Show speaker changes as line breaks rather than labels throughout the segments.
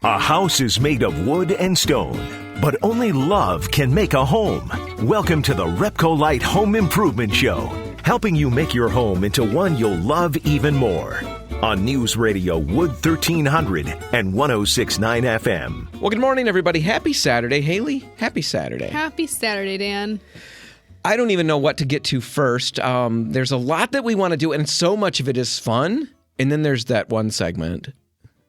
A house is made of wood and stone, but only love can make a home. Welcome to the RepcoLite Home Improvement Show, helping you make your home into one you'll love even more. On News Radio Wood 1300 and 106.9 FM.
Well, good morning, everybody. Happy Saturday. Haley, happy Saturday.
Happy Saturday, Dan.
I don't even know what to get to first. There's a lot that we want to do, and so much of it is fun. And then there's that one segment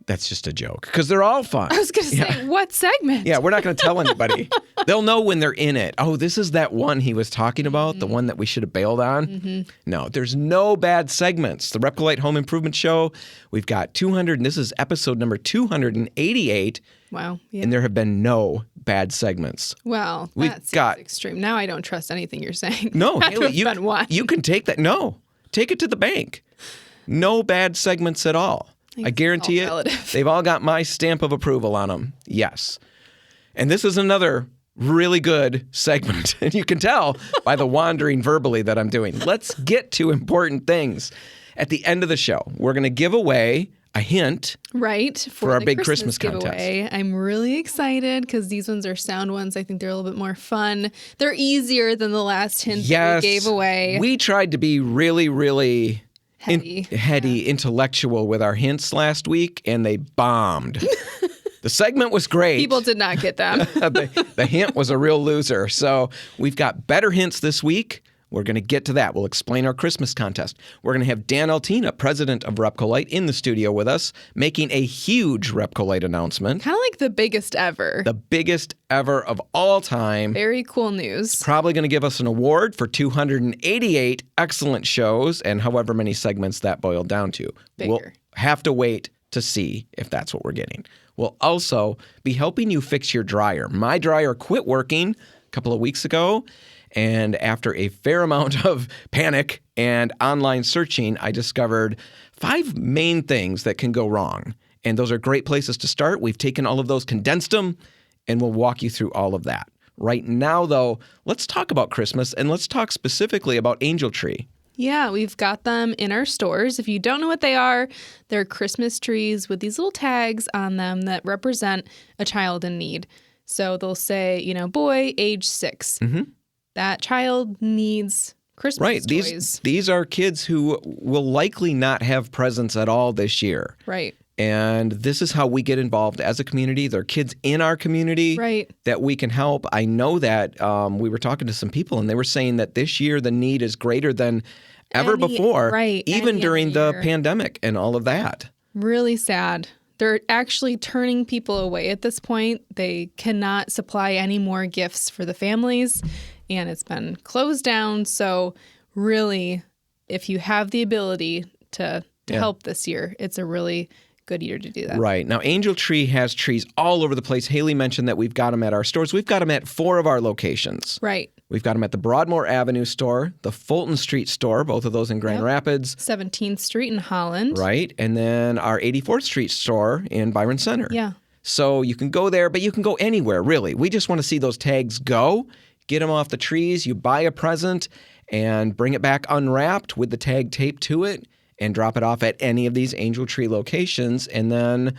that's just a joke, because they're all fun.
I was going to say, what segment?
Yeah, we're not going to tell anybody. They'll know when they're in it. Oh, this is that one he was talking about, the one that we should have bailed on. No, there's no bad segments. The RepcoLite Home Improvement Show, we've got 200, and this is episode number 288.
Wow. Yeah.
And there have been no bad segments.
Well, that seems extreme. Now I don't trust anything you're saying.
No,
Haley,
you can take that. No, take it to the bank. No bad segments at all. I guarantee it. They've all got my stamp of approval on them. Yes. And this is another really good segment. And you can tell by the wandering verbally that I'm doing. Let's get to important things. At the end of the show, we're going to give away a hint.
Right.
For our big Christmas contest.
Giveaway. I'm really excited because these ones are sound ones. I think they're a little bit more fun. They're easier than the last hint that we gave away.
We tried to be really
heady,
intellectual with our hints last week, and they bombed. The segment was great.
People did not get them.
The hint was a real loser. So we've got better hints this week. We're going to get to that. We'll explain our Christmas contest. We're going to have Dan Altina, president of RepcoLite, in the studio with us, making a huge RepcoLite announcement.
Kind of like the biggest ever.
The biggest ever of all time.
Very cool news.
Probably going to give us an award for 288 excellent shows and however many segments that boiled down to.
Bigger.
We'll have to wait to see if that's what we're getting. We'll also be helping you fix your dryer. My dryer quit working a couple of weeks ago. And after a fair amount of panic and online searching, I discovered 5 main things that can go wrong. And those are great places to start. We've taken all of those, condensed them, and we'll walk you through all of that. Right now, though, let's talk about Christmas, and let's talk specifically about Angel Tree.
Yeah, we've got them in our stores. If you don't know what they are, they're Christmas trees with these little tags on them that represent a child in need. So they'll say, boy, age 6. Mm-hmm. That child needs Christmas toys.
These are kids who will likely not have presents at all this year.
Right.
And this is how we get involved as a community. There are kids in our community that we can help. I know that we were talking to some people, and they were saying that this year the need is greater than ever before, even during the pandemic and all of that.
Really sad. They're actually turning people away at this point. They cannot supply any more gifts for the families, and it's been closed down. So really, if you have the ability to help this year, it's a really good year to do that.
Right. Now, Angel Tree has trees all over the place. Haley mentioned that we've got them at our stores. We've got them at 4 of our locations.
Right.
We've got them at the Broadmoor Avenue store, the Fulton Street store, both of those in Grand Rapids.
17th Street in Holland.
Right. And then our 84th Street store in Byron Center.
Yeah.
So you can go there, but you can go anywhere, really. We just want to see those tags go. Get them off the trees. You buy a present and bring it back unwrapped with the tag taped to it and drop it off at any of these Angel Tree locations. And then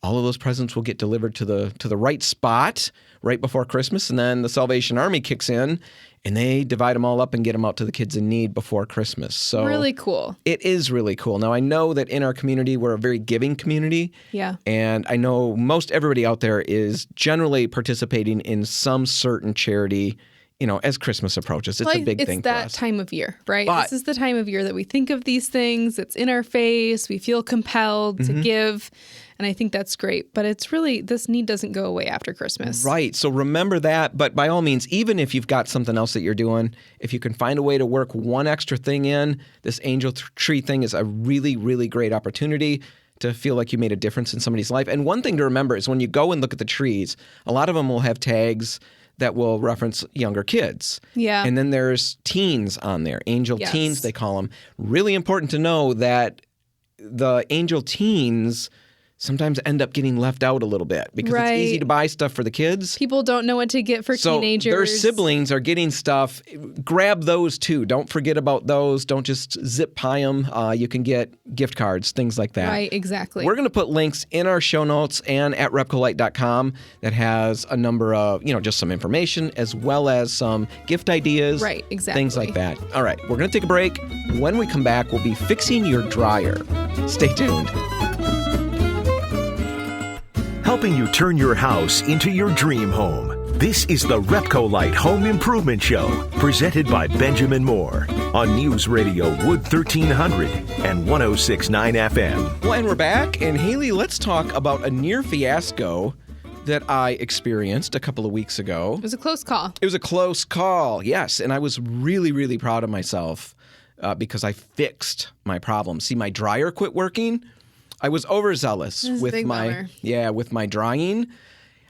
all of those presents will get delivered to the right spot right before Christmas. And then the Salvation Army kicks in and they divide them all up and get them out to the kids in need before Christmas. So
really cool.
It is really cool. Now, I know that in our community, we're a very giving community.
Yeah.
And I know most everybody out there is generally participating in some certain charity, as Christmas approaches. It's a big thing for us.
It's that time of year, right? This is the time of year that we think of these things. It's in our face. We feel compelled to give. And I think that's great. But it's really, this need doesn't go away after Christmas.
Right. So remember that. But by all means, even if you've got something else that you're doing, if you can find a way to work one extra thing in, this Angel Tree thing is a really, really great opportunity to feel like you made a difference in somebody's life. And one thing to remember is when you go and look at the trees, a lot of them will have tags that will reference younger kids.
Yeah.
And then there's teens on there, angel teens, they call them. Really important to know that the angel teens sometimes end up getting left out a little bit because it's easy to buy stuff for the kids.
People don't know what to get for teenagers.
So their siblings are getting stuff. Grab those too. Don't forget about those. Don't just zip pie them. You can get gift cards, things like that.
Right, exactly.
We're going to put links in our show notes and at RepcoLite.com that has a number of, just some information as well as some gift ideas.
Right, exactly.
Things like that. All right, we're going to take a break. When we come back, we'll be fixing your dryer. Stay tuned.
Helping you turn your house into your dream home. This is the RepcoLite Home Improvement Show, presented by Benjamin Moore on News Radio Wood 1300 and 106.9 FM.
Well, and we're back. And Haley, let's talk about a near fiasco that I experienced a couple of weeks ago.
It was a close call.
It was a close call, yes. And I was really, really proud of myself because I fixed my problem. See, my dryer quit working. I was overzealous with my drying.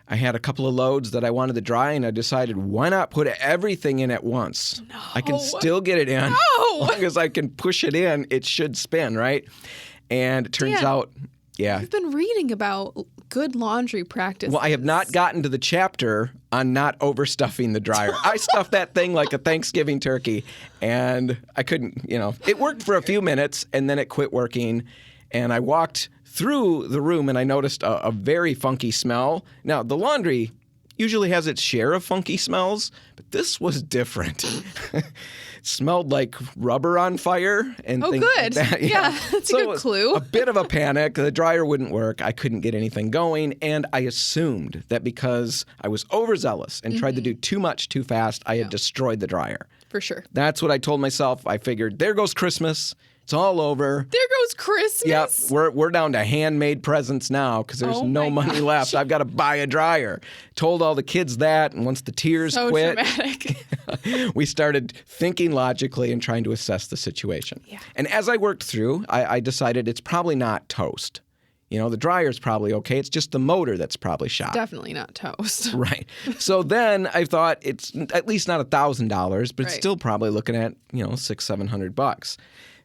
I had a couple of loads that I wanted to dry, and I decided, why not put everything in at once?
No.
I can still get it in. As long as I can push it in, it should spin, right? And it turns out,
You've been reading about good laundry practices.
Well, I have not gotten to the chapter on not overstuffing the dryer. I stuffed that thing like a Thanksgiving turkey, and I couldn't, It worked for a few minutes, and then it quit working. And I walked through the room and I noticed a very funky smell. Now, the laundry usually has its share of funky smells, but this was different. It smelled like rubber on fire and things
good.
like that.
Yeah, that's a good clue.
A bit of a panic. The dryer wouldn't work. I couldn't get anything going. And I assumed that because I was overzealous and tried to do too much too fast, I had destroyed the dryer.
For sure.
That's what I told myself. I figured, there goes Christmas. It's all over.
There goes Christmas.
Yep, we're down to handmade presents now because there's no money left. I've got to buy a dryer. Told all the kids that, and once the tears quit,
dramatic.
we started thinking logically and trying to assess the situation.
Yeah.
And as I worked through, I decided it's probably not toast. The dryer's probably okay. It's just the motor that's probably shot.
Definitely not toast.
Right. So then I thought it's at least not $1,000, but it's still probably looking at, $600-700.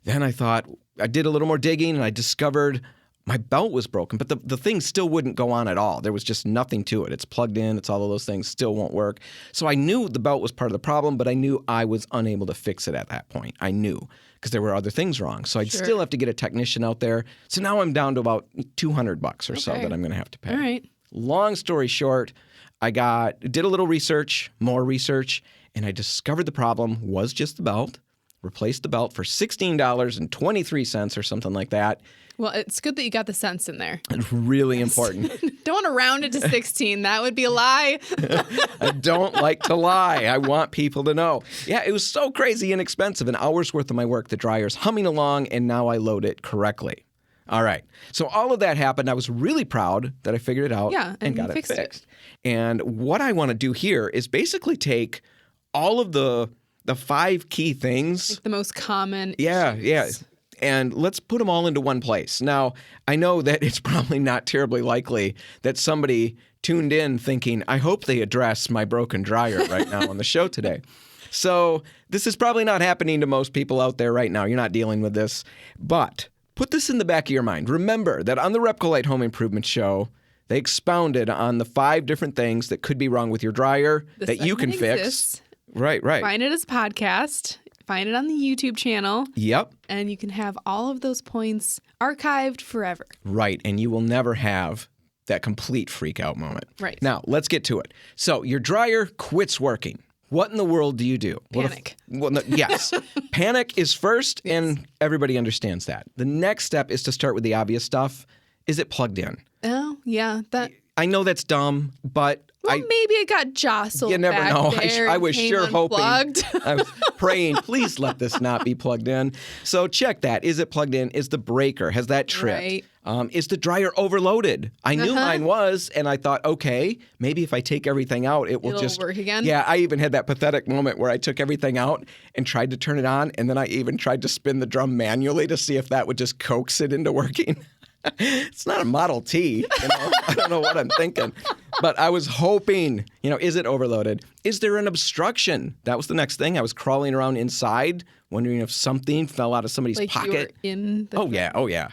Then I thought, I did a little more digging and I discovered my belt was broken, but the thing still wouldn't go on at all. There was just nothing to it. It's plugged in. It's all of those things. Still won't work. So I knew the belt was part of the problem, but I knew I was unable to fix it at that point. I knew because there were other things wrong. So I'd still have to get a technician out there. So now I'm down to about $200 or so that I'm going to have to pay.
All right.
Long story short, I did a little research, more research, and I discovered the problem was just the belt. Replaced the belt for $16.23 or something like that.
Well, it's good that you got the cents in there.
It's really important.
Don't want to round it to 16. That would be a lie.
I don't like to lie. I want people to know. Yeah, it was so crazy inexpensive. An hour's worth of my work. The dryer's humming along, and now I load it correctly. All right. So all of that happened. I was really proud that I figured it out and got it fixed. And what I want to do here is basically take all of the 5 key things.
Like the most common
issues. And let's put them all into one place. Now, I know that it's probably not terribly likely that somebody tuned in thinking, I hope they address my broken dryer right now on the show today. So this is probably not happening to most people out there right now. You're not dealing with this. But put this in the back of your mind. Remember that on the RepcoLite Home Improvement Show, they expounded on the 5 different things that could be wrong with your dryer that you can fix. Right.
Find it as a podcast. Find it on the YouTube channel.
Yep.
And you can have all of those points archived forever.
Right. And you will never have that complete freak out moment.
Right.
Now, let's get to it. So your dryer quits working. What in the world do you do?
Panic.
Yes. Panic is first, and everybody understands that. The next step is to start with the obvious stuff. Is it plugged in?
Oh, yeah.
I know that's dumb, but
maybe it got jostled.
You never
back
know.
There
I was sure
unplugged.
hoping. I was praying, please let this not be plugged in. So check that. Is it plugged in? Is the breaker? Has that tripped?
Right.
Is the dryer overloaded? I knew mine was, and I thought, okay, maybe if I take everything out, it'll just
work again.
Yeah, I even had that pathetic moment where I took everything out and tried to turn it on, and then I even tried to spin the drum manually to see if that would just coax it into working. It's not a Model T. I don't know what I'm thinking. But I was hoping, is it overloaded? Is there an obstruction? That was the next thing. I was crawling around inside, wondering if something fell out of somebody's pocket.
You were in the
Oh, yeah.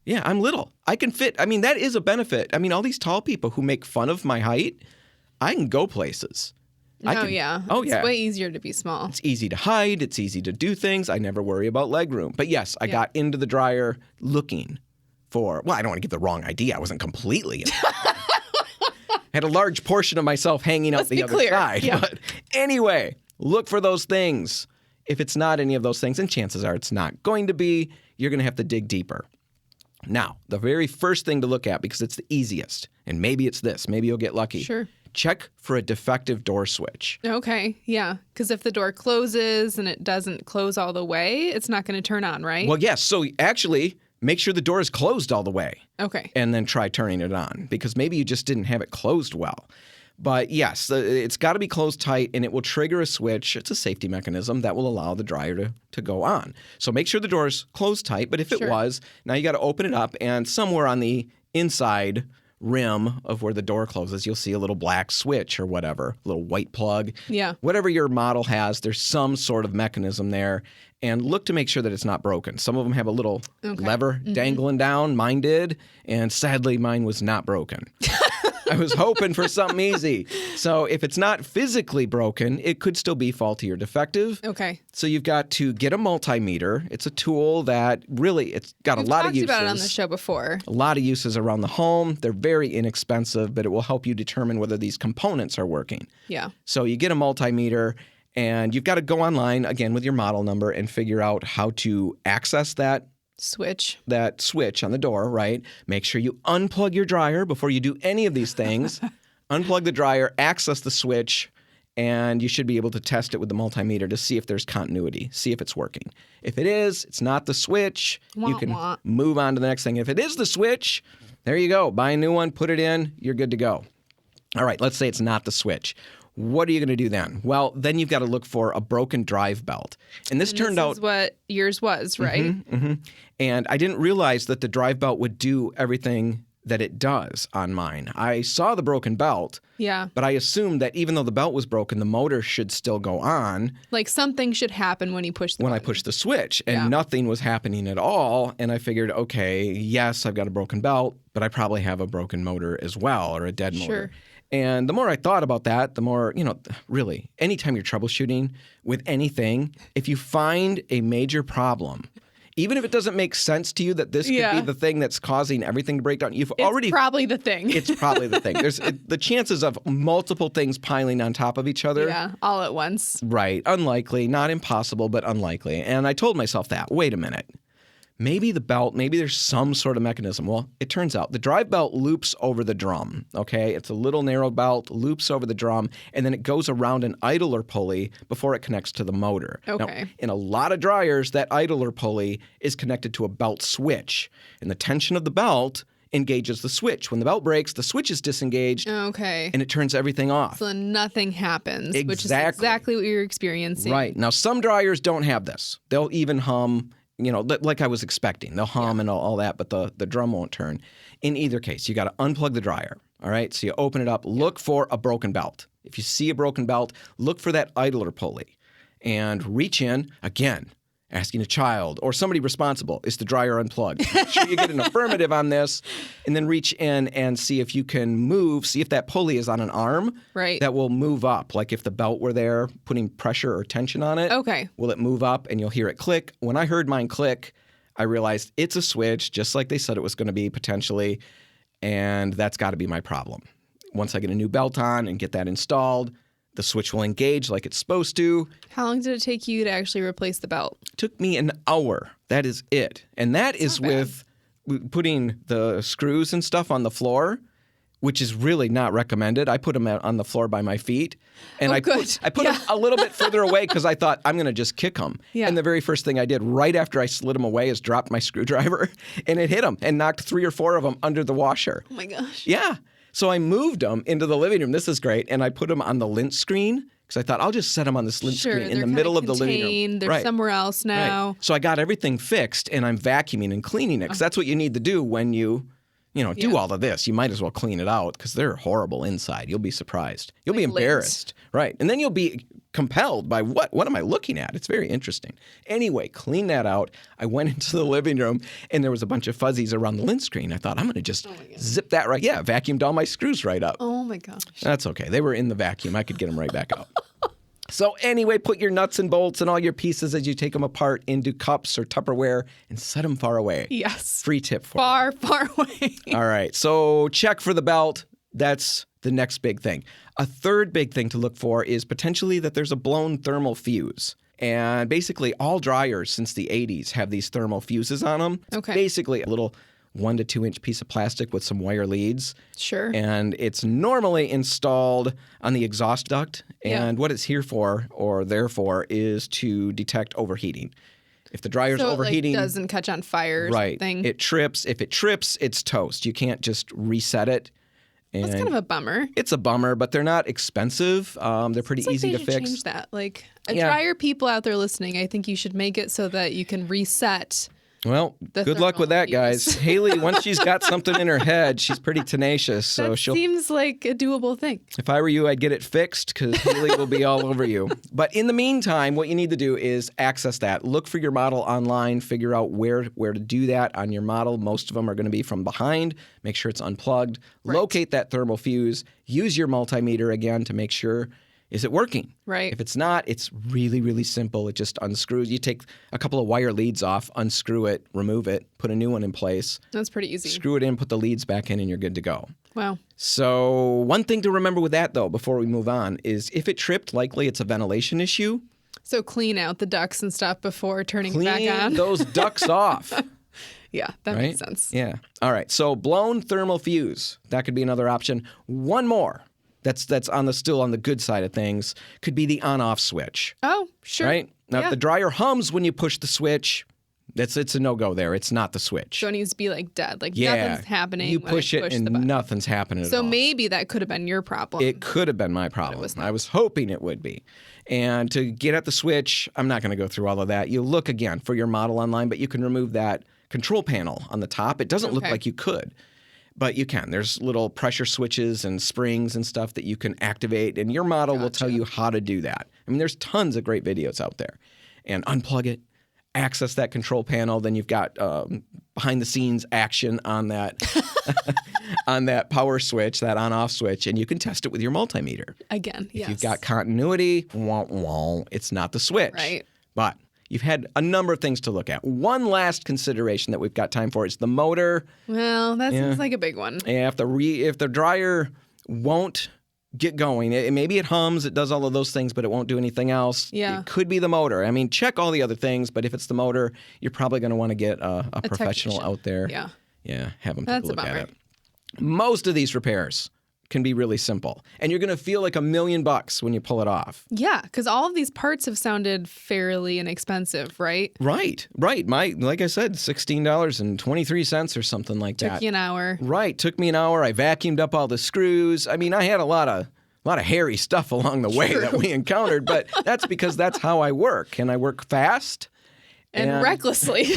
Yeah, I'm little. I can fit. I mean, that is a benefit. I mean, all these tall people who make fun of my height, I can go places.
Yeah. It's way easier to be small.
It's easy to hide. It's easy to do things. I never worry about leg room. But yes, I got into the dryer looking for, well, I don't want to give the wrong idea. I wasn't completely in had a large portion of myself hanging out the other side. Yeah. But anyway, look for those things. If it's not any of those things, and chances are it's not going to be, you're going to have to dig deeper. Now, the very first thing to look at, because it's the easiest, and maybe it's this, maybe you'll get lucky.
Sure.
Check for a defective door switch.
Okay, yeah. Because if the door closes and it doesn't close all the way, it's not going to turn on, right?
Well, yes. So actually, make sure the door is closed all the way.
Okay.
And then try turning it on, because maybe you just didn't have it closed well. But yes, it's got to be closed tight, and it will trigger a switch. It's a safety mechanism that will allow the dryer to go on. So make sure the door is closed tight. But if it was, now you got to open it up, and somewhere on the inside rim of where the door closes, you'll see a little black switch or whatever, a little white plug.
Yeah.
Whatever your model has, there's some sort of mechanism there. And look to make sure that it's not broken. Some of them have a little lever dangling down. Mine did. And sadly, mine was not broken. I was hoping for something easy. So if it's not physically broken, it could still be faulty or defective.
Okay.
So you've got to get a multimeter. It's a tool that really, it's got a lot of uses.
We've talked about it on the show before.
A lot of uses around the home. They're very inexpensive, but it will help you determine whether these components are working.
Yeah.
So you get a multimeter, and you've got to go online, again, with your model number and figure out how to access that switch on the door, right? Make sure you unplug your dryer before you do any of these things. Unplug the dryer, access the switch, and you should be able to test it with the multimeter to see if there's continuity, see if it's working. If it is, it's not the switch, you can move on to the next thing. If it is the switch, there you go. Buy a new one, put it in, you're good to go. All right, let's say it's not the switch. What are you going to do then? Well, then you've got to look for a broken drive belt. And this turned out...
This is what yours was, right?
And I didn't realize that the drive belt would do everything that it does on mine. I saw the broken belt, but I assumed that even though the belt was broken, the motor should still go on.
Like something should happen when you push the button.
When I pushed the switch, and nothing was happening at all. And I figured, okay, yes, I've got a broken belt, but I probably have a broken motor as well, or a dead motor.
Sure.
And the more I thought about that, the more, really, anytime you're troubleshooting with anything, if you find a major problem, even if it doesn't make sense to you that this could be the thing that's causing everything to break down, it's
probably the thing.
It's probably the thing. There's the chances of multiple things piling on top of each other.
Yeah, all at once.
Right. Unlikely. Not impossible, but unlikely. And I told myself that. Wait a minute. Maybe the belt, maybe there's some sort of mechanism. Well, it turns out the drive belt loops over the drum, okay? It's a little narrow belt, loops over the drum, and then it goes around an idler pulley before it connects to the motor.
Okay.
Now, in a lot of dryers, that idler pulley is connected to a belt switch, and the tension of the belt engages the switch. When the belt breaks, the switch is disengaged, and it turns everything off.
So nothing happens,
Exactly.
which is exactly what you're experiencing.
Right. Now, some dryers don't have this. They'll even hum, like I was expecting. They'll hum and all that, but the drum won't turn. In either case, you got to unplug the dryer, all right? So you open it up, look for a broken belt. If you see a broken belt, look for that idler pulley and reach in, again, asking a child or somebody responsible, is the dryer unplugged? Make sure you get an affirmative on this, and then reach in and see if you can move, see if that pulley is on an arm that will move up. Like if the belt were there, putting pressure or tension on it, will it move up and you'll hear it click? When I heard mine click, I realized it's a switch, just like they said it was going to be potentially, and that's got to be my problem. Once I get a new belt on and get that installed, the switch will engage like it's supposed to.
How long did it take you to actually replace the belt?
It took me an hour. That is it. And that is with putting the screws and stuff on the floor, which is really not recommended. I put them on the floor by my feet. And I put them a little bit further away because I thought I'm going to just kick them. Yeah. And the very first thing I did right after I slid them away is dropped my screwdriver, and it hit them and knocked 3 or 4 of them under the washer.
Oh my gosh.
Yeah. So I moved them into the living room. This is great. And I put them on the lint screen because I thought I'll just set them on this lint screen in the middle of the living room.
They're somewhere else now.
Right. So I got everything fixed, and I'm vacuuming and cleaning it because that's what you need to do when you do all of this, you might as well clean it out because they're horrible inside. You'll be surprised. You'll be embarrassed. Right. And then you'll be compelled by what am I looking at? It's very interesting. Anyway, clean that out. I went into the living room and there was a bunch of fuzzies around the lint screen. I thought, I'm going to just zip that right. Yeah, vacuumed all my screws right up.
Oh my gosh.
That's okay. They were in the vacuum. I could get them right back out. So anyway, put your nuts and bolts and all your pieces as you take them apart into cups or Tupperware and set them far away.
Yes.
Free tip for
far away.
All right. So check for the belt. That's the next big thing. A third big thing to look for is potentially that there's a blown thermal fuse. And basically all dryers since the 80s have these thermal fuses on them.
Okay.
It's basically a little 1 to 2 inch piece of plastic with some wire leads.
Sure.
And it's normally installed on the exhaust duct. And what it's here for or therefore is to detect overheating. If the dryer's overheating,
it doesn't catch on fire.
Right.
Thing.
It trips. If it trips, it's toast. You can't just reset it. And
that's kind of a bummer.
It's a bummer, but they're not expensive. They're pretty easy to fix.
Change that. Like dryer people out there listening, I think you should make it so that you can reset.
Well, good luck with that, guys. Haley, once she's got something in her head, she's pretty tenacious. So
that seems like a doable thing.
If I were you, I'd get it fixed because Haley will be all over you. But in the meantime, what you need to do is access that. Look for your model online. Figure out where to do that on your model. Most of them are going to be from behind. Make sure it's unplugged. Right. Locate that thermal fuse. Use your multimeter again to make sure. Is it working?
Right.
If it's not, it's really, really simple. It just unscrews. You take a couple of wire leads off, unscrew it, remove it, put a new one in place.
That's pretty easy.
Screw it in, put the leads back in, and you're good to go.
Wow.
So one thing to remember with that, though, before we move on, is if it tripped, likely it's a ventilation issue.
So clean out the ducts and stuff before turning it back on.
Clean those ducts off.
Yeah, that makes sense.
Yeah. All right. So blown thermal fuse. That could be another option. One more. That's still on the good side of things. Could be the on-off switch.
Oh, sure.
Right? Now, if the dryer hums when you push the switch, it's a no-go there. It's not the switch.
So it needs to be dead. Nothing's happening.
You push it and nothing's happening at all.
So maybe that could have been your problem.
It could have been my problem. I was hoping it would be. And to get at the switch, I'm not going to go through all of that. You look again for your model online, but you can remove that control panel on the top. It doesn't look like you could. But you can. There's little pressure switches and springs and stuff that you can activate, and your model will tell you how to do that. I mean, there's tons of great videos out there. And unplug it, access that control panel, then you've got behind-the-scenes action on that on that power switch, that on-off switch, and you can test it with your multimeter.
Again,
If you've got continuity, it's not the switch.
Right.
But you've had a number of things to look at. One last consideration that we've got time for is the motor.
Well, that seems like a big one.
Yeah, if the dryer won't get going, maybe it hums, it does all of those things, but it won't do anything else.
Yeah.
It could be the motor. I mean, check all the other things, but if it's the motor, you're probably going to want to get a professional out there.
Yeah.
Yeah, have them take a look at it.
Right.
Most of these repairs can be really simple. And you're going to feel like $1 million when you pull it off.
Yeah, because all of these parts have sounded fairly inexpensive, right?
Right. Like I said, $16.23 or something like that.
Took you an hour.
Right. Took me an hour. I vacuumed up all the screws. I mean, I had a lot of hairy stuff along the way that we encountered, but that's because that's how I work. And I work fast.
And recklessly.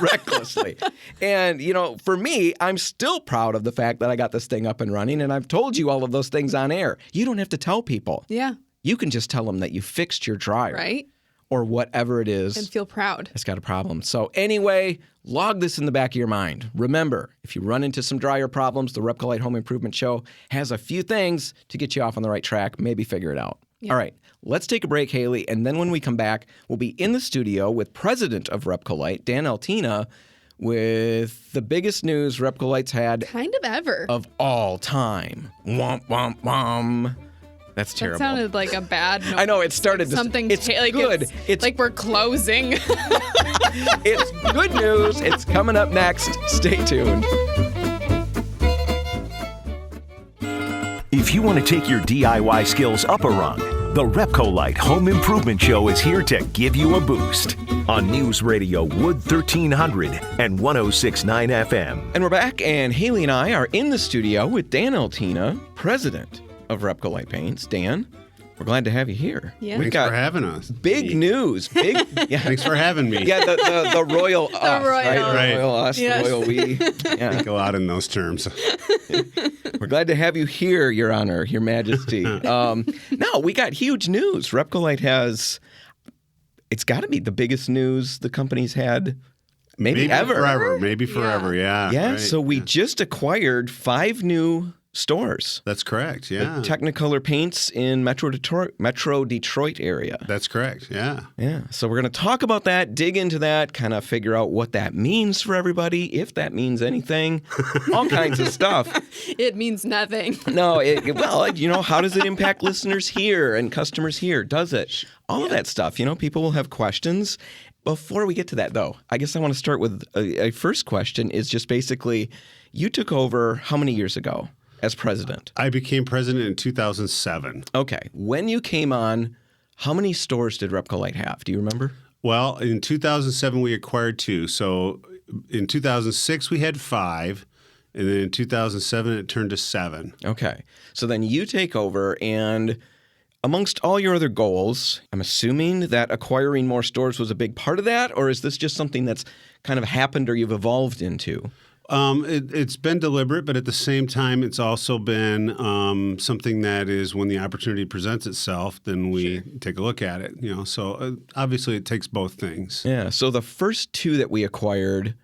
Recklessly. And, for me, I'm still proud of the fact that I got this thing up and running, and I've told you all of those things on air. You don't have to tell people.
Yeah.
You can just tell them that you fixed your dryer.
Right.
Or whatever it is.
And feel proud.
It's got a problem. So anyway, log this in the back of your mind. Remember, if you run into some dryer problems, the RepcoLite Home Improvement Show has a few things to get you off on the right track. Maybe figure it out. Yeah. All right. Let's take a break, Haley, and then when we come back, we'll be in the studio with President of RepcoLite, Dan Altina, with the biggest news RepcoLite's had
kind of ever
of all time. Womp, womp, womp. That's terrible.
That sounded like a bad noise.
I know, it started
something
it's good.
It's like we're closing.
It's good news. It's coming up next. Stay tuned.
If you want to take your DIY skills up a rung, the RepcoLite Home Improvement Show is here to give you a boost on News Radio Wood 1300 and 106.9 FM.
And we're back, and Haley and I are in the studio with Dan Altina, president of RepcoLite Paints. Dan, We're glad to have you here.
Yeah.
Thanks for having us.
Big news. Yeah.
Thanks for having me.
Yeah, the royal us,
royal.
right?
Right.
The royal us,
Yes.
the royal we. Yeah.
Think a lot in those terms.
We're glad to have you here, Your Honor, Your Majesty. No, we got huge news. RepcoLite has, it's got to be the biggest news the company's had maybe ever.
Forever. Maybe forever. Yeah.
Yeah,
right.
so we just acquired 5 new stores.
That's correct. Yeah.
Technicolor paints in Metro Detroit area.
That's correct. Yeah.
Yeah, so we're going to talk about that, dig into that, kind of figure out what that means for everybody, if that means anything, all kinds of stuff.
It means nothing.
No, well, how does it impact listeners here and customers here? Does it? All of that stuff. People will have questions. Before we get to that, though, I guess I want to start with a first question is just basically, you took over how many years ago as president?
I became president in 2007.
Okay. When you came on, how many stores did RepcoLite have? Do you remember?
Well, in 2007, we acquired 2. So in 2006, we had 5. And then in 2007, it turned to 7.
Okay. So then you take over, and amongst all your other goals, I'm assuming that acquiring more stores was a big part of that, or is this just something that's kind of happened or you've evolved into?
It's been deliberate, but at the same time, it's also been something that is when the opportunity presents itself, then we take a look at it. So obviously it takes both things.
Yeah. So the first 2 that we acquired,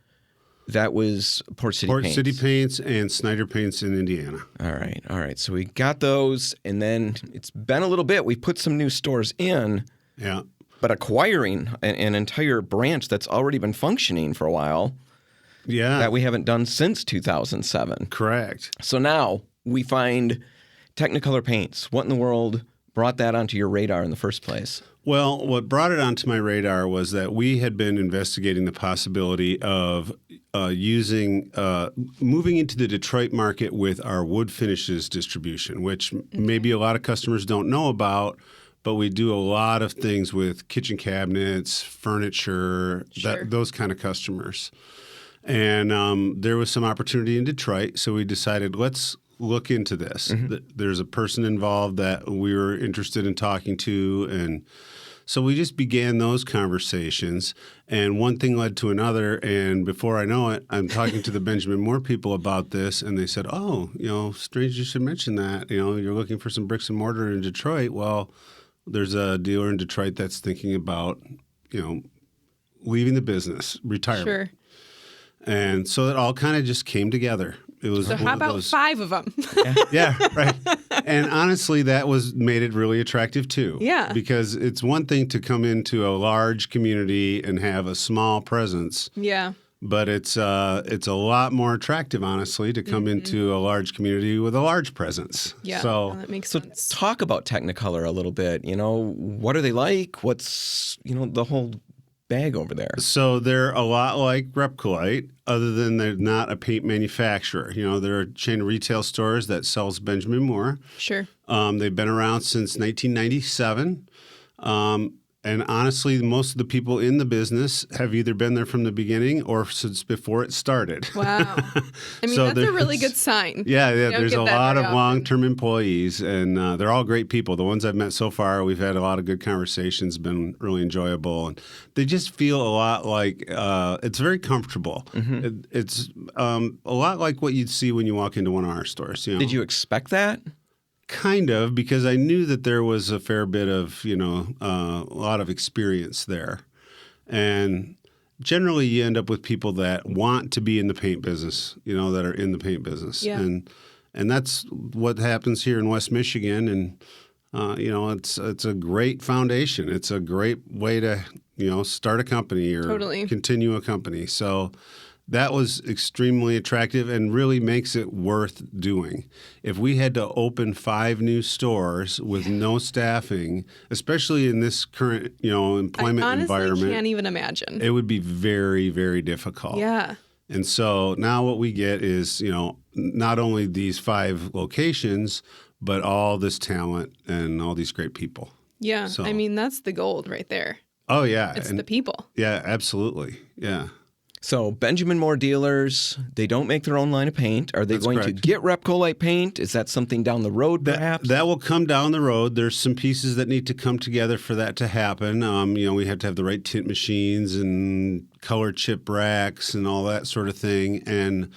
that was Port City Paints.
Port City Paints and Snyder Paints in Indiana.
All right. So we got those, and then it's been a little bit. We put some new stores in.
Yeah.
But acquiring an entire branch that's already been functioning for a while.
Yeah.
That we haven't done since 2007.
Correct.
So now we find Technicolor paints. What in the world brought that onto your radar in the first place?
Well, what brought it onto my radar was that we had been investigating the possibility of moving into the Detroit market with our wood finishes distribution, which maybe a lot of customers don't know about, but we do a lot of things with kitchen cabinets, furniture, those kind of customers. And there was some opportunity in Detroit, so we decided, let's look into this. There's a person involved that we were interested in talking to, and so we just began those conversations, and one thing led to another, and before I know it, I'm talking to the Benjamin Moore people about this, and they said, strange you should mention that. You're looking for some bricks and mortar in Detroit. Well, there's a dealer in Detroit that's thinking about, leaving the business, retirement.
Sure.
And so it all kind of just came together. It was
So how about 5 of them?
Yeah, right. And honestly, that made it really attractive too.
Yeah.
Because it's one thing to come into a large community and have a small presence.
Yeah.
But it's a lot more attractive, honestly, to come into a large community with a large presence.
Yeah.
So
That makes
So
sense.
talk about Technicolor a little bit. What are they like? What's, the whole bag over there?
So they're a lot like RepcoLite, other than they're not a paint manufacturer. They're a chain of retail stores that sells Benjamin Moore.
Sure.
They've been around since 1997. And honestly, most of the people in the business have either been there from the beginning or since before it started.
Wow. I mean,
So
that's a really good sign.
Yeah,
You don't
there's
get
a
that
lot
very
of
often.
long-term employees, and they're all great people. The ones I've met so far, we've had a lot of good conversations, been really enjoyable, and they just feel a lot like it's very comfortable. It's a lot like what you'd see when you walk into one of our stores.
Did you expect that?
Kind of, because I knew that there was a fair bit of, a lot of experience there. And generally you end up with people that want to be in the paint business, that are in the paint business.
Yeah.
And that's what happens here in West Michigan. And, it's a great foundation. It's a great way to, start a company or
Totally.
continue a company. So that was extremely attractive and really makes it worth doing. If we had to open 5 new stores with no staffing, especially in this current, employment
I honestly
environment,
can't even imagine.
it would be very, very difficult.
Yeah.
And so now what we get is, not only these 5 locations, but all this talent and all these great people.
Yeah.
So-
I mean, that's the gold right there.
Oh, yeah.
It's the people.
Yeah, absolutely. Yeah.
So Benjamin Moore dealers, they don't make their own line of paint. Are they going
correct.
to get RepcoLite paint? Is that something down the road, perhaps?
That will come down the road. There's some pieces that need to come together for that to happen. We have to have the right tint machines and color chip racks and all that sort of thing. And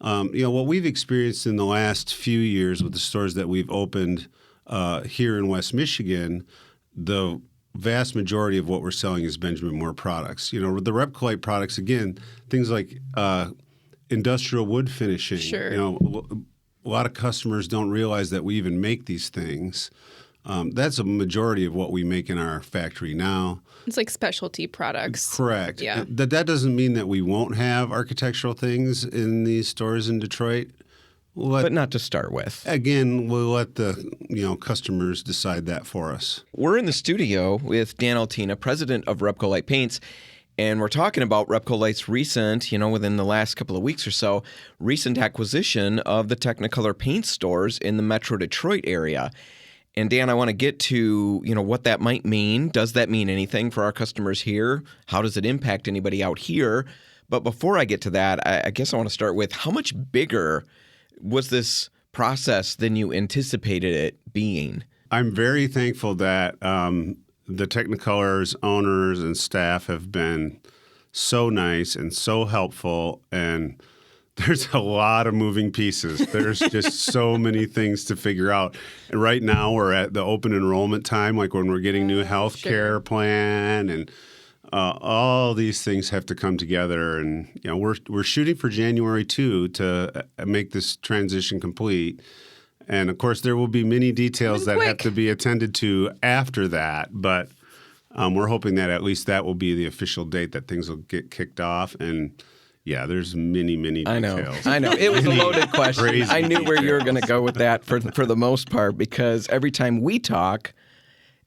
what we've experienced in the last few years with the stores that we've opened here in West Michigan, the vast majority of what we're selling is Benjamin Moore products. The RepcoLite products, again, things like industrial wood finishing.
Sure.
A lot of customers don't realize that we even make these things. That's a majority of what we make in our factory now.
It's like specialty products.
Correct.
Yeah.
That doesn't mean that we won't have architectural things in these stores in Detroit.
But not to start with.
Again, we'll let the customers decide that for us.
We're in the studio with Dan Altina, president of RepcoLite Paints, and we're talking about RepcoLite's recent, within the last couple of weeks or so, recent acquisition of the Technicolor paint stores in the Metro Detroit area. And Dan, I want to get to, what that might mean. Does that mean anything for our customers here? How does it impact anybody out here? But before I get to that, I guess I want to start with how much bigger was this process than you anticipated it being?
I'm very thankful that the Technicolor's owners and staff have been so nice and so helpful, and there's a lot of moving pieces. There's just so many things to figure out. And right now we're at the open enrollment time, like when we're getting new health care plan, and all these things have to come together. And we're shooting for January 2 to make this transition complete. And of course, there will be many details that have to be attended to after that. But we're hoping that at least that will be the official date that things will get kicked off. And yeah, there's many details.
I know. It was a loaded question.
Crazy
I knew where you were going to
details.
go with that for the most part, because every time we talk,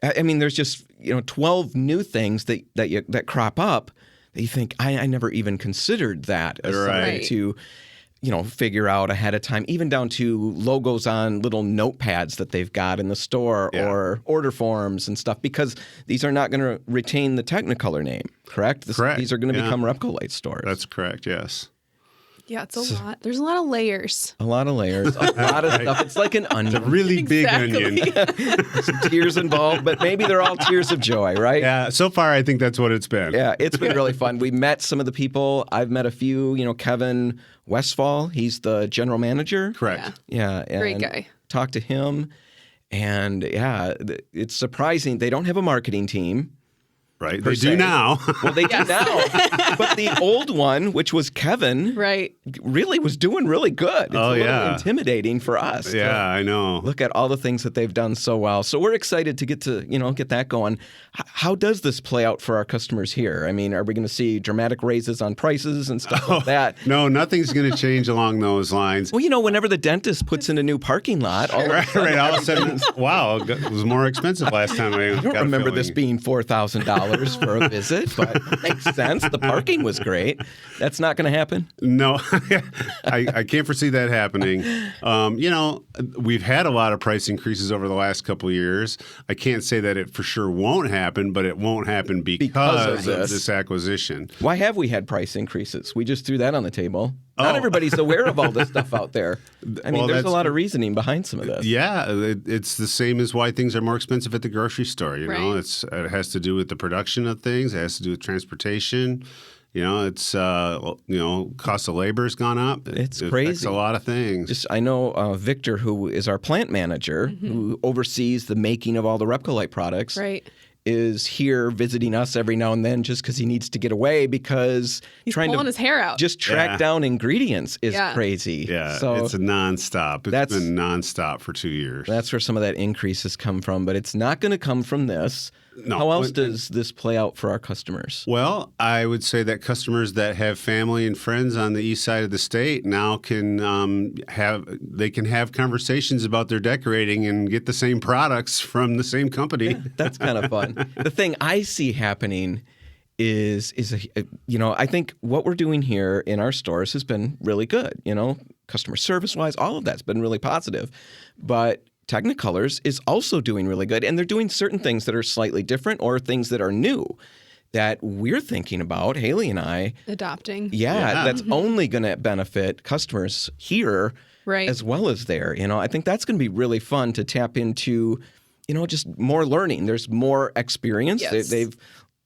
there's just 12 new things that crop up that you think I never even considered that as something to figure out ahead of time, even down to logos on little notepads that they've got in the store or order forms and stuff, because these are not going to retain the Technicolor name, correct?
Correct.
These are going to become RepcoLite stores.
That's correct, yes.
Yeah, it's a lot. There's a lot of layers.
A lot of layers, a lot of stuff. It's like an onion.
It's a really big onion.
Some tears involved, but maybe they're all tears of joy, right?
Yeah, so far I think that's what it's been.
Yeah, it's been really fun. We met some of the people. I've met a few, Kevin Westfall, he's the general manager.
Correct.
Yeah.
Great guy.
Talked to him, and it's surprising. They don't have a marketing team.
Right.
per
They
se.
do now.
Well, they do now. But the old one, which was Kevin,
Right.
really was doing really good. It's a little intimidating for us.
Yeah, I know.
Look at all the things that they've done so well. So we're excited to get that going. How does this play out for our customers here? I mean, are we going to see dramatic raises on prices and stuff like that?
No, nothing's going to change along those lines.
Well, whenever the dentist puts in a new parking lot, all of a sudden,
All of a sudden, wow, it was more expensive last time I
I don't remember this being $4,000 for a visit, but it makes sense. The parking was great. That's not going to happen?
No, I can't foresee that happening. We've had a lot of price increases over the last couple of years. I can't say that it for sure won't happen, but it won't happen because of this acquisition.
Why have we had price increases? We just threw that on the table. Not everybody's aware of all this stuff out there. I mean, there's a lot of reasoning behind some of this.
Yeah, it's the same as why things are more expensive at the grocery store. You know, it has to do with the production of things. It has to do with transportation. It's cost of labor has gone up.
It's
it
crazy.
affects a lot of things.
I know Victor, who is our plant manager, who oversees the making of all the RepcoLite products.
Right.
Is here visiting us every now and then just because he needs to get away because
He's
trying
pulling
to
his hair out.
just track down ingredients is crazy.
Yeah,
so
it's a nonstop. It's been nonstop for 2 years.
That's where some of that increase has come from, but it's not going to come from this.
No.
How else does this play out for our customers?
Well, I would say that customers that have family and friends on the east side of the state now can have conversations about their decorating and get the same products from the same company.
Yeah, that's kind of fun. The thing I see happening is I think what we're doing here in our stores has been really good. Customer service wise, all of that's been really positive, but Technicolor's is also doing really good, and they're doing certain things that are slightly different or things that are new. that we're thinking about, Haley and I.
Adopting.
Yeah, that's only going to benefit customers here
Right.
as well as there. I think that's going to be really fun to tap into, just more learning. There's more experience.
Yes.
They've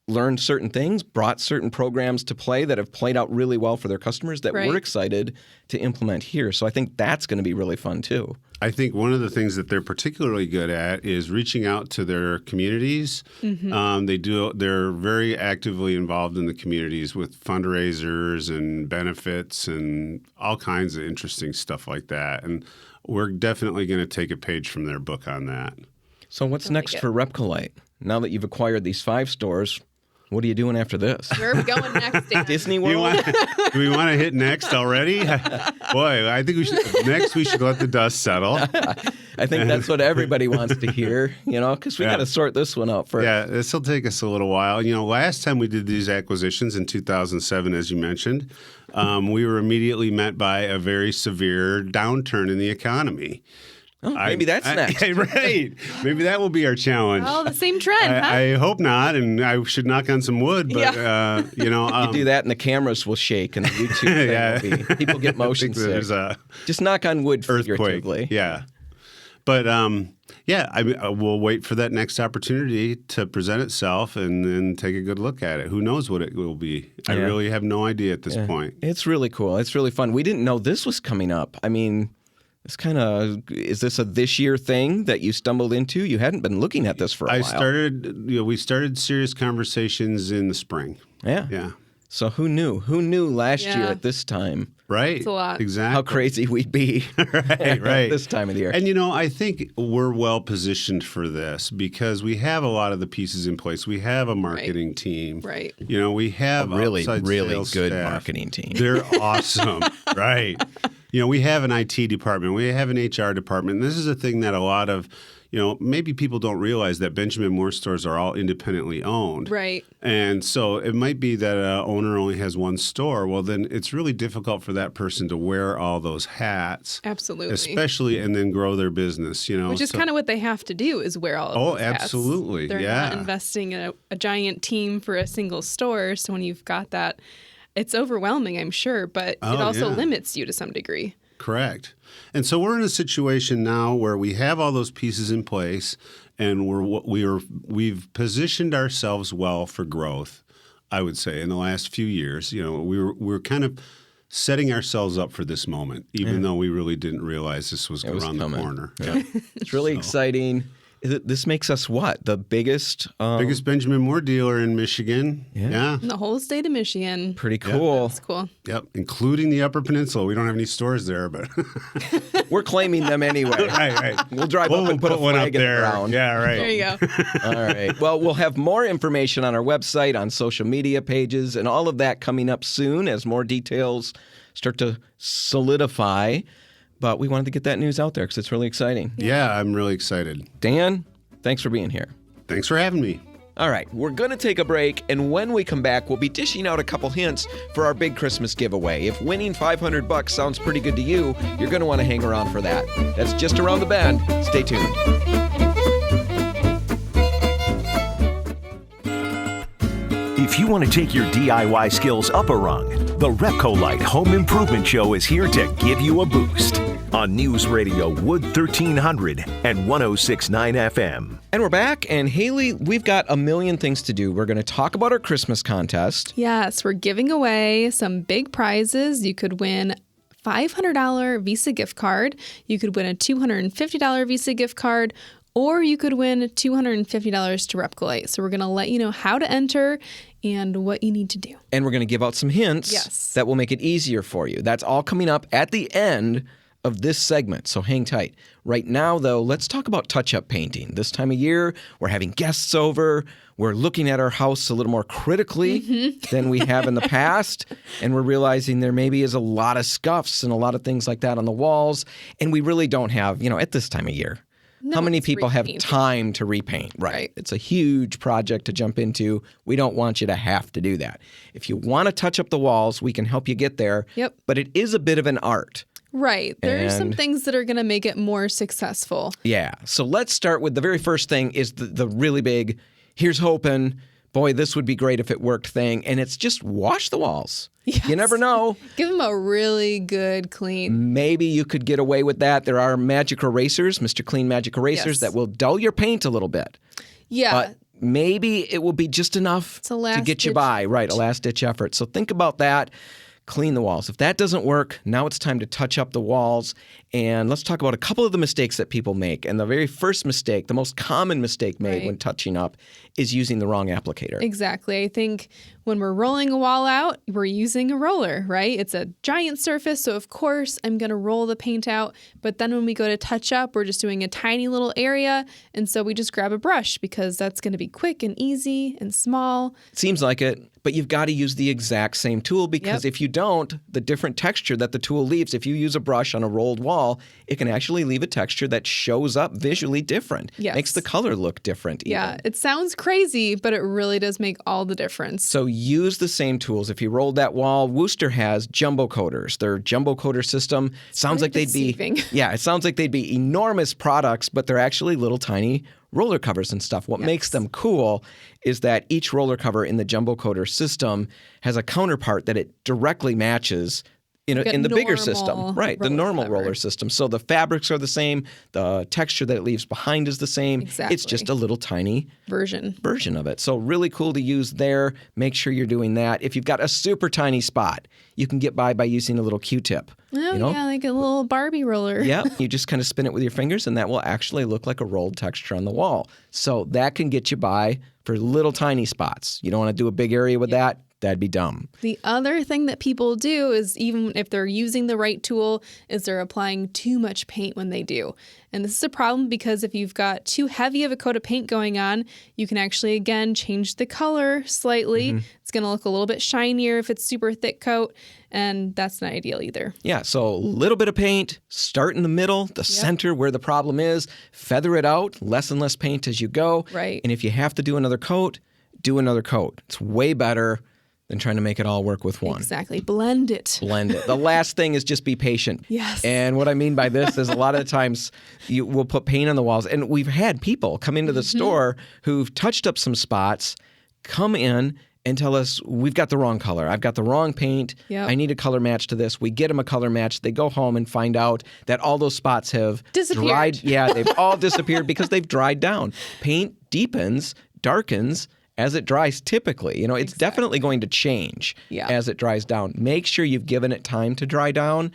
learned certain things, brought certain programs to play that have played out really well for their customers that we're excited to implement here. So I think that's going to be really fun too.
I think one of the things that they're particularly good at is reaching out to their communities. They're very actively involved in the communities with fundraisers and benefits and all kinds of interesting stuff like that. And we're definitely going to take a page from their book on that.
So what's next for RepcoLite? Now that you've acquired these 5 stores, what are you doing after this?
Where are we going next, Dan?
Disney World?
Do we want to hit next already? Boy, I think we should let the dust settle.
I think that's what everybody wants to hear, because we got to sort this one out first.
Yeah, this will take us a little while. Last time we did these acquisitions in 2007, as you mentioned, we were immediately met by a very severe downturn in the economy.
Oh, maybe that's next.
Right. Maybe that will be our challenge.
Oh, the same trend, huh?
I hope not, and I should knock on some wood, but,
you do that and the cameras will shake and the YouTube thing will be. People get motion sick. Just knock on wood figuratively.
Yeah. But, we'll wait for that next opportunity to present itself and then take a good look at it. Who knows what it will be? I really have no idea at this point.
It's really cool. It's really fun. We didn't know this was coming up. I mean, is this a this year thing that you stumbled into? You hadn't been looking at this for a while.
We started serious conversations in the spring.
Yeah.
Yeah.
So who knew? Who knew last year at this time?
Right.
It's a lot.
Exactly.
How crazy we'd be
right.
this time of the year.
And, I think we're well positioned for this because we have a lot of the pieces in place. We have a marketing team.
Right.
We have
a really
sales
good
staff.
marketing team.
They're awesome. Right. We have an IT department. We have an HR department. And this is a thing that a lot of, maybe people don't realize that Benjamin Moore stores are all independently owned.
Right.
And so it might be that an owner only has one store. Well, then it's really difficult for that person to wear all those hats.
Absolutely.
Especially and then grow their business,
Which is kind of what they have to do is wear all of those hats.
Absolutely.
They're not investing in a giant team for a single store. So when you've got that, it's overwhelming, I'm sure, but it also limits you to some degree.
Correct. And so we're in a situation now where we have all those pieces in place and we've positioned ourselves well for growth, I would say, in the last few years. We're kind of setting ourselves up for this moment, even though we really didn't realize this was around the corner.
Yeah. It's really exciting. This makes us what? The biggest
Benjamin Moore dealer in Michigan. Yeah.
In the whole state of Michigan.
Pretty cool.
That's cool.
Yep. Including the Upper Peninsula. We don't have any stores there, but
we're claiming them anyway.
Right.
We'll drive up and put a
one
flag
up
in
there.
the ground.
Yeah, right.
There you go.
All right. Well, we'll have more information on our website, on social media pages, and all of that coming up soon as more details start to solidify. But we wanted to get that news out there because it's really exciting.
Yeah, I'm really excited.
Dan, thanks for being here.
Thanks for having me.
All right, we're going to take a break, and when we come back, we'll be dishing out a couple hints for our big Christmas giveaway. If winning $500 sounds pretty good to you, you're going to want to hang around for that. That's just around the bend. Stay tuned.
If you want to take your DIY skills up a rung, the RepcoLite Home Improvement Show is here to give you a boost on News Radio Wood 1300 and 106.9 FM.
And we're back, and Haley, we've got a million things to do. We're going to talk about our Christmas contest.
Yes, we're giving away some big prizes. You could win $500 Visa gift card. You could win a $250 Visa gift card, or you could win $250 to RepcoLite. So we're going to let you know how to enter and what you need to do.
And we're going to give out some hints that will make it easier for you. That's all coming up at the end of this segment, so hang tight. Right now, though, let's talk about touch-up painting. This time of year, we're having guests over. We're looking at our house a little more critically than we have in the past, and we're realizing there maybe is a lot of scuffs and a lot of things like that on the walls, and we really don't have, at this time of year, how many people have time to repaint? Right. It's a huge project to jump into. We don't want you to have to do that. If you want to touch up the walls, we can help you get there.
Yep.
But it is a bit of an art.
Right. There are some things that are going to make it more successful.
Yeah. So let's start with the very first thing is the really big, here's hoping boy, this would be great if it worked thing. And it's just wash the walls.
Yes.
You never know.
Give them a really good clean.
Maybe you could get away with that. There are magic erasers, Mr. Clean magic erasers, that will dull your paint a little bit.
Yeah.
But maybe it will be just enough to get you by. Right, a last-ditch effort. So think about that. Clean the walls. If that doesn't work, now it's time to touch up the walls. And let's talk about a couple of the mistakes that people make. And the very first mistake, the most common mistake made when touching up, is using the wrong applicator.
Exactly. I think when we're rolling a wall out, we're using a roller, right? It's a giant surface, so of course I'm going to roll the paint out. But then when we go to touch up, we're just doing a tiny little area. And so we just grab a brush because that's going to be quick and easy and small.
Seems like it, but you've got to use the exact same tool because if you don't, the different texture that the tool leaves, if you use a brush on a rolled wall, it can actually leave a texture that shows up visually different.
Yes.
Makes the color look different even.
Yeah, it sounds crazy, but it really does make all the difference.
So use the same tools. If you rolled that wall, Worcester has jumbo coaters. Their jumbo coater system sounds like they'd be it sounds like they'd be enormous products, but they're actually little tiny roller covers and stuff. What makes them cool is that each roller cover in the jumbo coater system has a counterpart that it directly matches in the bigger system. Right, the normal roller system. So the fabrics are the same. The texture that it leaves behind is the same.
Exactly.
It's just a little tiny
version
of it. So really cool to use there. Make sure you're doing that. If you've got a super tiny spot, you can get by using a little Q-tip.
Oh, yeah, like a little Barbie roller.
Yeah, you just kind of spin it with your fingers, and that will actually look like a rolled texture on the wall. So that can get you by for little tiny spots. You don't want to do a big area with that. That'd be dumb.
The other thing that people do is, even if they're using the right tool, is they're applying too much paint when they do. And this is a problem because if you've got too heavy of a coat of paint going on, you can actually, again, change the color slightly. It's going to look a little bit shinier if it's super thick coat, and that's not ideal either.
Yeah, so a little bit of paint, start in the middle, the center where the problem is, feather it out, less and less paint as you go.
Right.
And if you have to do another coat, do another coat. It's way better than trying to make it all work with one.
Exactly. Blend it.
Blend it. The last thing is just be patient.
Yes.
And what I mean by this is a lot of the times you will put paint on the walls. And we've had people come into the store who've touched up some spots, come in and tell us, we've got the wrong color. I've got the wrong paint.
Yep.
I need a color match to this. We get them a color match. They go home and find out that all those spots have
disappeared.
Dried. Yeah, they've all disappeared because they've dried down. Paint deepens, darkens, as it dries typically. It's definitely going to change as it dries down. Make sure you've given it time to dry down.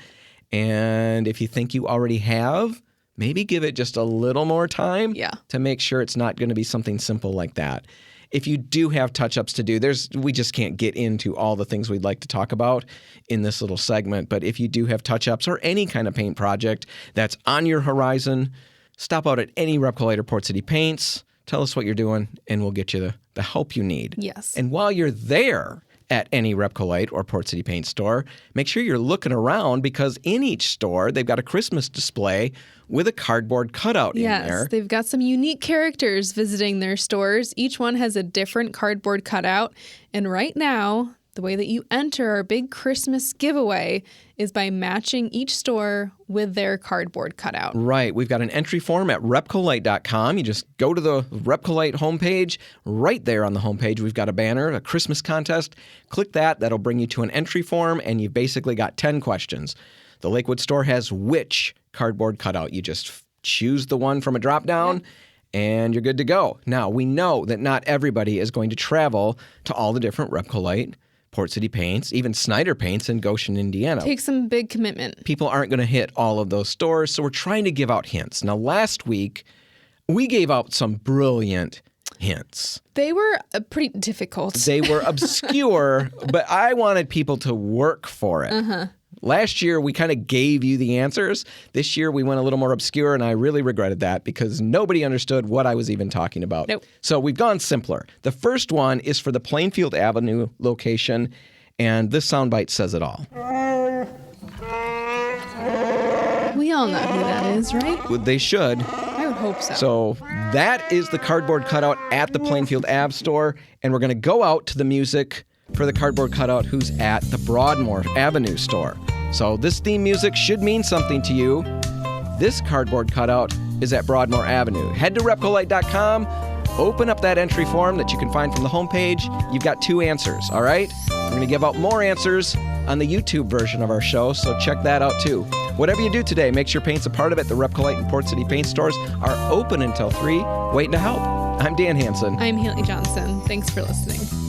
And if you think you already have, maybe give it just a little more time to make sure it's not going to be something simple like that. If you do have touch-ups to do, we just can't get into all the things we'd like to talk about in this little segment. But if you do have touch-ups or any kind of paint project that's on your horizon, stop out at any RepcoLite or Port City Paints. Tell us what you're doing, and we'll get you the help you need.
Yes.
And while you're there at any RepcoLite or Port City Paint store, make sure you're looking around because in each store, they've got a Christmas display with a cardboard cutout in there.
Yes, they've got some unique characters visiting their stores. Each one has a different cardboard cutout. And right now, the way that you enter our big Christmas giveaway is by matching each store with their cardboard cutout.
Right. We've got an entry form at RepcoLite.com. You just go to the RepcoLite homepage. Right there on the homepage, we've got a banner, a Christmas contest. Click that. That'll bring you to an entry form, and you've basically got 10 questions. The Lakewood store has which cardboard cutout? You just choose the one from a drop-down, and you're good to go. Now, we know that not everybody is going to travel to all the different RepcoLite, Port City Paints, even Snyder Paints in Goshen, Indiana.
Take some big commitment.
People aren't going to hit all of those stores, so we're trying to give out hints. Now, last week, we gave out some brilliant hints.
They were pretty difficult.
They were obscure, but I wanted people to work for it. Last year, we kind of gave you the answers. This year, we went a little more obscure, and I really regretted that because nobody understood what I was even talking about.
Nope.
So we've gone simpler. The first one is for the Plainfield Avenue location, and this soundbite says it all.
We all know who that is, right?
They should.
I would hope so.
So that is the cardboard cutout at the Plainfield Ave store, and we're going to go out to the music for the cardboard cutout who's at the Broadmoor Avenue store. So this theme music should mean something to you. This cardboard cutout is at Broadmoor Avenue. Head to RepcoLite.com, open up that entry form that you can find from the homepage. You've got 2 answers, all right? We're going to give out more answers on the YouTube version of our show, so check that out too. Whatever you do today, make sure paint's a part of it. The RepcoLite and Port City paint stores are open until 3, waiting to help. I'm Dan Hansen.
I'm Haley Johnson. Thanks for listening.